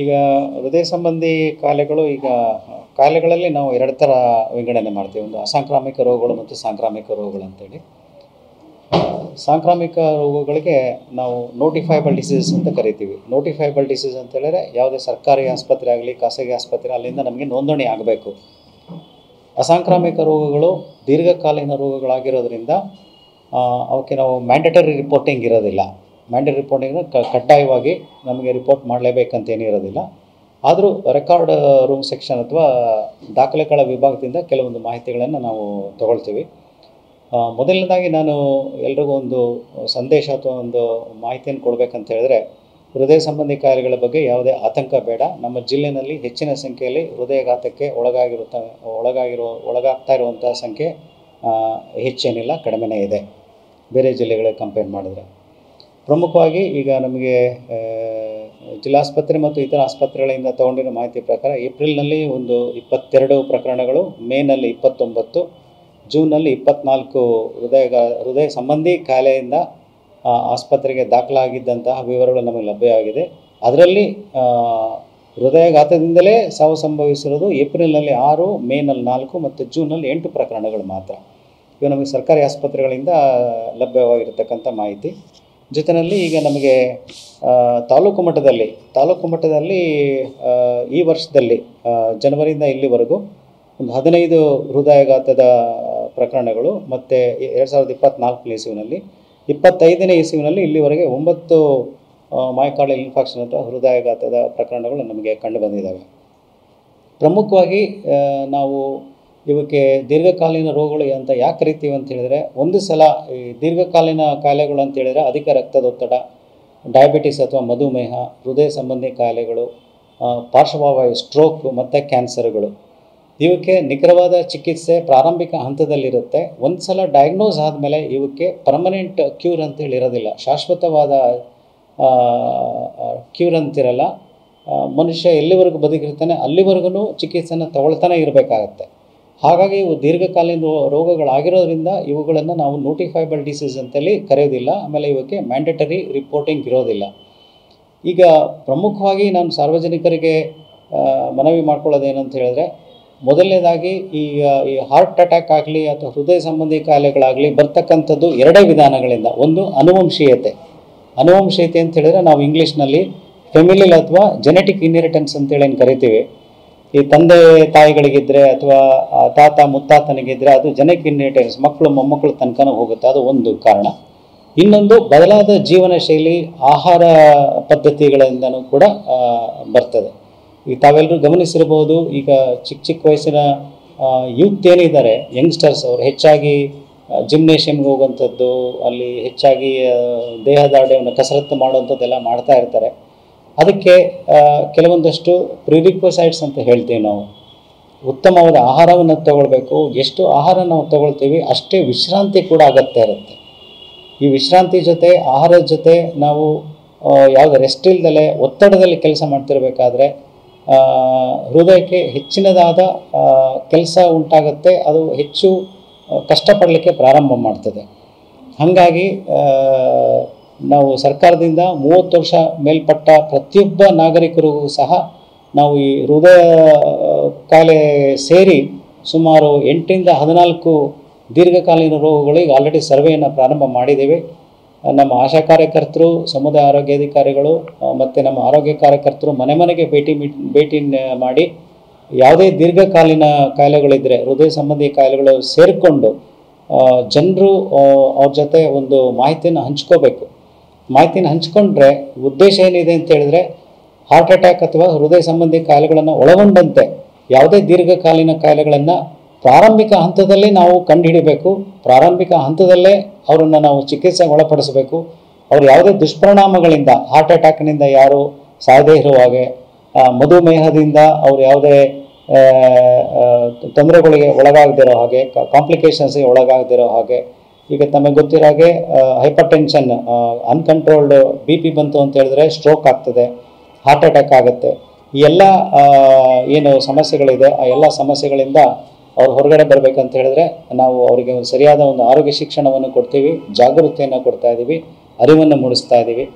ಈಗ ಹೃದಯ ಸಂಬಂಧಿ ಕಾಯಿಲೆಗಳು ಈಗ ಕಾಯಿಲೆಗಳಲ್ಲಿ ನಾವು ಎರಡು ಥರ ವಿಂಗಡಣೆ ಮಾಡ್ತೀವಿ. ಒಂದು ಅಸಾಂಕ್ರಾಮಿಕ ರೋಗಗಳು ಮತ್ತು ಸಾಂಕ್ರಾಮಿಕ ರೋಗಗಳು ಅಂತೇಳಿ. ಸಾಂಕ್ರಾಮಿಕ ರೋಗಗಳಿಗೆ ನಾವು ನೋಟಿಫೈಬಲ್ ಡಿಸೀಸಸ್ ಅಂತ ಕರಿತೀವಿ. ನೋಟಿಫೈಬಲ್ ಡಿಸೀಸ್ ಅಂತ ಹೇಳಿದ್ರೆ ಯಾವುದೇ ಸರ್ಕಾರಿ ಆಸ್ಪತ್ರೆ ಆಗಲಿ ಖಾಸಗಿ ಆಸ್ಪತ್ರೆ ಅಲ್ಲಿಂದ ನಮಗೆ ನೋಂದಣಿ ಆಗಬೇಕು. ಅಸಾಂಕ್ರಾಮಿಕ ರೋಗಗಳು ದೀರ್ಘಕಾಲೀನ ರೋಗಗಳಾಗಿರೋದ್ರಿಂದ ಅವಕ್ಕೆ ನಾವು ಮ್ಯಾಂಡೇಟರಿ ರಿಪೋರ್ಟಿಂಗ್ ಇರೋದಿಲ್ಲ. ಮ್ಯಾಂಡೇಟರಿ ರಿಪೋರ್ಟಿಂಗ್ ಕಡ್ಡಾಯವಾಗಿ ನಮಗೆ ರಿಪೋರ್ಟ್ ಮಾಡಲೇಬೇಕಂತೇನೂ ಇರೋದಿಲ್ಲ. ಆದರೂ ರೆಕಾರ್ಡ್ ರೂಮ್ ಸೆಕ್ಷನ್ ಅಥವಾ ದಾಖಲೆಗಳ ವಿಭಾಗದಿಂದ ಕೆಲವೊಂದು ಮಾಹಿತಿಗಳನ್ನು ನಾವು ತಗೊಳ್ತೀವಿ. ಮೊದಲನೇದಾಗಿ ನಾನು ಎಲ್ರಿಗೂ ಒಂದು ಸಂದೇಶ ಅಥವಾ ಒಂದು ಮಾಹಿತಿಯನ್ನು ಕೊಡಬೇಕಂತ ಹೇಳಿದ್ರೆ, ಹೃದಯ ಸಂಬಂಧಿ ಕಾಯಿಲೆಗಳ ಬಗ್ಗೆ ಯಾವುದೇ ಆತಂಕ ಬೇಡ. ನಮ್ಮ ಜಿಲ್ಲೆಯಲ್ಲಿ ಹೆಚ್ಚಿನ ಸಂಖ್ಯೆಯಲ್ಲಿ ಹೃದಯಾಘಾತಕ್ಕೆ ಒಳಗಾಗ್ತಾ ಇರುವಂಥ ಸಂಖ್ಯೆ ಹೆಚ್ಚೇನಿಲ್ಲ, ಕಡಿಮೆನೇ ಇದೆ ಬೇರೆ ಜಿಲ್ಲೆಗಳಿಗೆ ಕಂಪೇರ್ ಮಾಡಿದ್ರೆ. ಪ್ರಮುಖವಾಗಿ ಈಗ ನಮಗೆ ಜಿಲ್ಲಾಸ್ಪತ್ರೆ ಮತ್ತು ಇತರ ಆಸ್ಪತ್ರೆಗಳಿಂದ ತಗೊಂಡಿರೋ ಮಾಹಿತಿ ಪ್ರಕಾರ ಏಪ್ರಿಲ್ನಲ್ಲಿ ಒಂದು 22 ಪ್ರಕರಣಗಳು, ಮೇನಲ್ಲಿ 29, ಜೂನ್ನಲ್ಲಿ 24 ಹೃದಯ ಸಂಬಂಧಿ ಕಾಯಿಲೆಯಿಂದ ಆಸ್ಪತ್ರೆಗೆ ದಾಖಲಾಗಿದ್ದಂತಹ ವಿವರಗಳು ನಮಗೆ ಲಭ್ಯವಾಗಿದೆ. ಅದರಲ್ಲಿ ಹೃದಯಾಘಾತದಿಂದಲೇ ಸಾವು ಸಂಭವಿಸಿರೋದು ಏಪ್ರಿಲ್ನಲ್ಲಿ 6, ಮೇನಲ್ಲಿ 4 ಮತ್ತು ಜೂನ್ನಲ್ಲಿ 8 ಪ್ರಕರಣಗಳು ಮಾತ್ರ. ಇವು ನಮಗೆ ಸರ್ಕಾರಿ ಆಸ್ಪತ್ರೆಗಳಿಂದ ಲಭ್ಯವಾಗಿರತಕ್ಕಂಥ ಮಾಹಿತಿ. ಜೊತೆಯಲ್ಲಿ ಈಗ ನಮಗೆ ತಾಲೂಕು ಮಟ್ಟದಲ್ಲಿ ಈ ವರ್ಷದಲ್ಲಿ ಜನವರಿಯಿಂದ ಇಲ್ಲಿವರೆಗೂ ಒಂದು 15 ಹೃದಯಾಘಾತದ ಪ್ರಕರಣಗಳು ಮತ್ತು 2024 ಇಸ್ವಿನಲ್ಲಿ 25ನೇ ಇಸ್ವಿನಲ್ಲಿ ಇಲ್ಲಿವರೆಗೆ 9 ಮಯೋಕಾರ್ಡಿಯಲ್ ಇನ್ಫಾರ್ಕ್ಷನ್ ಅಥವಾ ಹೃದಯಾಘಾತದ ಪ್ರಕರಣಗಳು ನಮಗೆ ಕಂಡು ಬಂದಿದ್ದಾವೆ. ಪ್ರಮುಖವಾಗಿ ನಾವು ಇವಕ್ಕೆ ದೀರ್ಘಕಾಲೀನ ರೋಗಗಳು ಅಂತ ಯಾಕೆ ಕರಿತೀವಿ ಅಂತ ಹೇಳಿದರೆ, ಒಂದು ಸಲ ಈ ದೀರ್ಘಕಾಲೀನ ಕಾಯಿಲೆಗಳು ಅಂತ ಹೇಳಿದರೆ ಅಧಿಕ ರಕ್ತದೊತ್ತಡ, ಡಯಾಬಿಟಿಸ್ ಅಥವಾ ಮಧುಮೇಹ, ಹೃದಯ ಸಂಬಂಧಿ ಕಾಯಿಲೆಗಳು, ಪಾರ್ಶ್ವವಾಯು, ಸ್ಟ್ರೋಕ್ ಮತ್ತು ಕ್ಯಾನ್ಸರ್ಗಳು. ಇವಕ್ಕೆ ನಿಖರವಾದ ಚಿಕಿತ್ಸೆ ಪ್ರಾರಂಭಿಕ ಹಂತದಲ್ಲಿರುತ್ತೆ. ಒಂದು ಸಲ ಡಯಾಗ್ನೋಸ್ ಆದಮೇಲೆ ಇವಕ್ಕೆ ಪರ್ಮನೆಂಟ್ ಕ್ಯೂರ್ ಅಂತೇಳಿ ಇರೋದಿಲ್ಲ, ಶಾಶ್ವತವಾದ ಕ್ಯೂರ್ ಅಂತಿರಲ್ಲ. ಮನುಷ್ಯ ಎಲ್ಲಿವರೆಗೂ ಬದುಕಿರ್ತಾನೆ ಅಲ್ಲಿವರೆಗೂ ಚಿಕಿತ್ಸೆನ ತಗೊಳ್ತಾನೆ ಇರಬೇಕಾಗತ್ತೆ. ಹಾಗಾಗಿ ಇವು ದೀರ್ಘಕಾಲೀನ ರೋಗಗಳಾಗಿರೋದ್ರಿಂದ ಇವುಗಳನ್ನು ನಾವು ನೋಟಿಫೈಬಲ್ ಡಿಸೀಸ್ ಅಂತೇಳಿ ಕರೆಯೋದಿಲ್ಲ. ಆಮೇಲೆ ಇವಕ್ಕೆ ಮ್ಯಾಂಡೇಟರಿ ರಿಪೋರ್ಟಿಂಗ್ ಇರೋದಿಲ್ಲ. ಈಗ ಪ್ರಮುಖವಾಗಿ ನಾನು ಸಾರ್ವಜನಿಕರಿಗೆ ಮನವಿ ಮಾಡ್ಕೊಳ್ಳೋದೇನಂತ ಹೇಳಿದ್ರೆ, ಮೊದಲನೇದಾಗಿ ಈಗ ಈ ಹಾರ್ಟ್ ಅಟ್ಯಾಕ್ ಆಗಲಿ ಅಥವಾ ಹೃದಯ ಸಂಬಂಧಿ ಕಾಯಿಲೆಗಳಾಗಲಿ ಬರ್ತಕ್ಕಂಥದ್ದು ಎರಡೇ ವಿಧಾನಗಳಿಂದ. ಒಂದು ಅನುವಂಶೀಯತೆ ಅಂತ ಹೇಳಿದರೆ ನಾವು ಇಂಗ್ಲೀಷ್ನಲ್ಲಿ ಫೆಮಿಲಿಯಲ್ ಅಥವಾ ಜೆನೆಟಿಕ್ ಇನ್ಹೆರಿಟೆನ್ಸ್ ಅಂತೇಳಿ ಏನು ಕರಿತೀವಿ. ಈ ತಂದೆ ತಾಯಿಗಳಿಗಿದ್ದರೆ ಅಥವಾ ತಾತ ಮುತ್ತಾತನಿಗಿದ್ದರೆ ಅದು ಜೆನೆಟಿಕ್ ಇನ್ಹೆರಿಟೆನ್ಸ್, ಮಕ್ಕಳು ಮೊಮ್ಮಕ್ಕಳು ತನಕನೂ ಹೋಗುತ್ತೆ, ಅದು ಒಂದು ಕಾರಣ. ಇನ್ನೊಂದು ಬದಲಾದ ಜೀವನ ಶೈಲಿ, ಆಹಾರ ಪದ್ಧತಿಗಳಿಂದನೂ ಕೂಡ ಬರ್ತದೆ. ಈಗ ತಾವೆಲ್ಲರೂ ಗಮನಿಸಿರ್ಬೋದು, ಈಗ ಚಿಕ್ಕ ವಯಸ್ಸಿನ ಯೂತ್ ಏನಿದ್ದಾರೆ, ಯಂಗ್ಸ್ಟರ್ಸ್, ಅವರು ಹೆಚ್ಚಾಗಿ ಜಿಮ್ನೇಷಿಯಮ್ಗೆ ಹೋಗುವಂಥದ್ದು, ಅಲ್ಲಿ ಹೆಚ್ಚಾಗಿ ದೇಹದಾರ್ಢ್ಯವನ್ನು ಕಸರತ್ತು ಮಾಡುವಂಥದ್ದೆಲ್ಲ ಮಾಡ್ತಾ ಇರ್ತಾರೆ. ಅದಕ್ಕೆ ಕೆಲವೊಂದಷ್ಟು ಪ್ರಿರಿಕ್ವಿಸೈಟ್ಸ್ ಅಂತ ಹೇಳ್ತೀವಿ ನಾವು. ಉತ್ತಮವಾದ ಆಹಾರವನ್ನು ತಗೊಳ್ಬೇಕು. ಎಷ್ಟು ಆಹಾರ ನಾವು ತಗೊಳ್ತೀವಿ ಅಷ್ಟೇ ವಿಶ್ರಾಂತಿ ಕೂಡ ಅಗತ್ಯ ಇರುತ್ತೆ. ಈ ವಿಶ್ರಾಂತಿ ಜೊತೆ ಆಹಾರದ ಜೊತೆ ನಾವು ಯಾವುದೇ ರೆಸ್ಟ್ ಇಲ್ದಲೆ ಒತ್ತಡದಲ್ಲಿ ಕೆಲಸ ಮಾಡ್ತಿರ್ಬೇಕಾದ್ರೆ ಹೃದಯಕ್ಕೆ ಹೆಚ್ಚಿನದಾದ ಕೆಲಸ ಉಂಟಾಗುತ್ತೆ. ಅದು ಹೆಚ್ಚು ಕಷ್ಟಪಡಲಿಕ್ಕೆ ಪ್ರಾರಂಭ ಮಾಡ್ತದೆ. ಹಾಗಾಗಿ ನಾವು ಸರ್ಕಾರದಿಂದ 30 ವರ್ಷ ಮೇಲ್ಪಟ್ಟ ಪ್ರತಿಯೊಬ್ಬ ನಾಗರಿಕರಿಗೂ ಸಹ ನಾವು ಈ ಹೃದಯ ಕಾಯಿಲೆ ಸೇರಿ ಸುಮಾರು 8ರಿಂದ 14 ದೀರ್ಘಕಾಲೀನ ರೋಗಗಳಿಗೆ ಆಲ್ರೆಡಿ ಸರ್ವೆಯನ್ನು ಪ್ರಾರಂಭ ಮಾಡಿದ್ದೇವೆ. ನಮ್ಮ ಆಶಾ ಕಾರ್ಯಕರ್ತರು, ಸಮುದಾಯ ಆರೋಗ್ಯಾಧಿಕಾರಿಗಳು ಮತ್ತು ನಮ್ಮ ಆರೋಗ್ಯ ಕಾರ್ಯಕರ್ತರು ಮನೆಗೆ ಭೇಟಿ ಮಾಡಿ ಯಾವುದೇ ದೀರ್ಘಕಾಲೀನ ಕಾಯಿಲೆಗಳಿದ್ದರೆ, ಹೃದಯ ಸಂಬಂಧಿ ಕಾಯಿಲೆಗಳು ಸೇರಿಕೊಂಡು ಜನರು ಅವ್ರ ಜೊತೆ ಒಂದು ಮಾಹಿತಿಯನ್ನು ಹಂಚ್ಕೋಬೇಕು. ಮಾಹಿತಿಯನ್ನು ಹಂಚ್ಕೊಂಡ್ರೆ ಉದ್ದೇಶ ಏನಿದೆ ಅಂತ ಹೇಳಿದ್ರೆ, ಹಾರ್ಟ್ ಅಟ್ಯಾಕ್ ಅಥವಾ ಹೃದಯ ಸಂಬಂಧಿ ಕಾಯಿಲೆಗಳನ್ನು ಒಳಗೊಂಡಂತೆ ಯಾವುದೇ ದೀರ್ಘಕಾಲೀನ ಕಾಯಿಲೆಗಳನ್ನು ಪ್ರಾರಂಭಿಕ ಹಂತದಲ್ಲೇ ನಾವು ಕಂಡುಹಿಡಿಬೇಕು. ಪ್ರಾರಂಭಿಕ ಹಂತದಲ್ಲೇ ಅವರನ್ನು ನಾವು ಚಿಕಿತ್ಸೆಗೆ ಒಳಪಡಿಸಬೇಕು. ಅವರು ಯಾವುದೇ ದುಷ್ಪರಿಣಾಮಗಳಿಂದ, ಹಾರ್ಟ್ ಅಟ್ಯಾಕ್ನಿಂದ ಯಾರು ಸಾಯದೇ ಇರುವ ಹಾಗೆ, ಮಧುಮೇಹದಿಂದ ಅವರು ಯಾವುದೇ ತೊಂದರೆಗಳಿಗೆ ಒಳಗಾಗದಿರೋ ಹಾಗೆ, ಕಾಂಪ್ಲಿಕೇಶನ್ಸ್ಗೆ ಒಳಗಾಗದಿರೋ ಹಾಗೆ. ಈಗ ತಮಗೆ ಗೊತ್ತಿರೋ ಹಾಗೆ ಹೈಪರ್ ಟೆನ್ಷನ್, ಅನ್ಕಂಟ್ರೋಲ್ಡ್ BP ಬಂತು ಅಂತ ಹೇಳಿದ್ರೆ ಸ್ಟ್ರೋಕ್ ಆಗ್ತದೆ, ಹಾರ್ಟ್ ಅಟ್ಯಾಕ್ ಆಗುತ್ತೆ. ಈ ಎಲ್ಲ ಏನು ಸಮಸ್ಯೆಗಳಿದೆ ಆ ಎಲ್ಲ ಸಮಸ್ಯೆಗಳಿಂದ ಅವ್ರು ಹೊರಗಡೆ ಬರಬೇಕಂತ ಹೇಳಿದ್ರೆ ನಾವು ಅವರಿಗೆ ಒಂದು ಸರಿಯಾದ ಒಂದು ಆರೋಗ್ಯ ಶಿಕ್ಷಣವನ್ನು ಕೊಡ್ತೀವಿ, ಜಾಗೃತಿಯನ್ನು ಕೊಡ್ತಾ ಇದ್ದೀವಿ, ಅರಿವನ್ನು ಮೂಡಿಸ್ತಾ ಇದ್ದೀವಿ.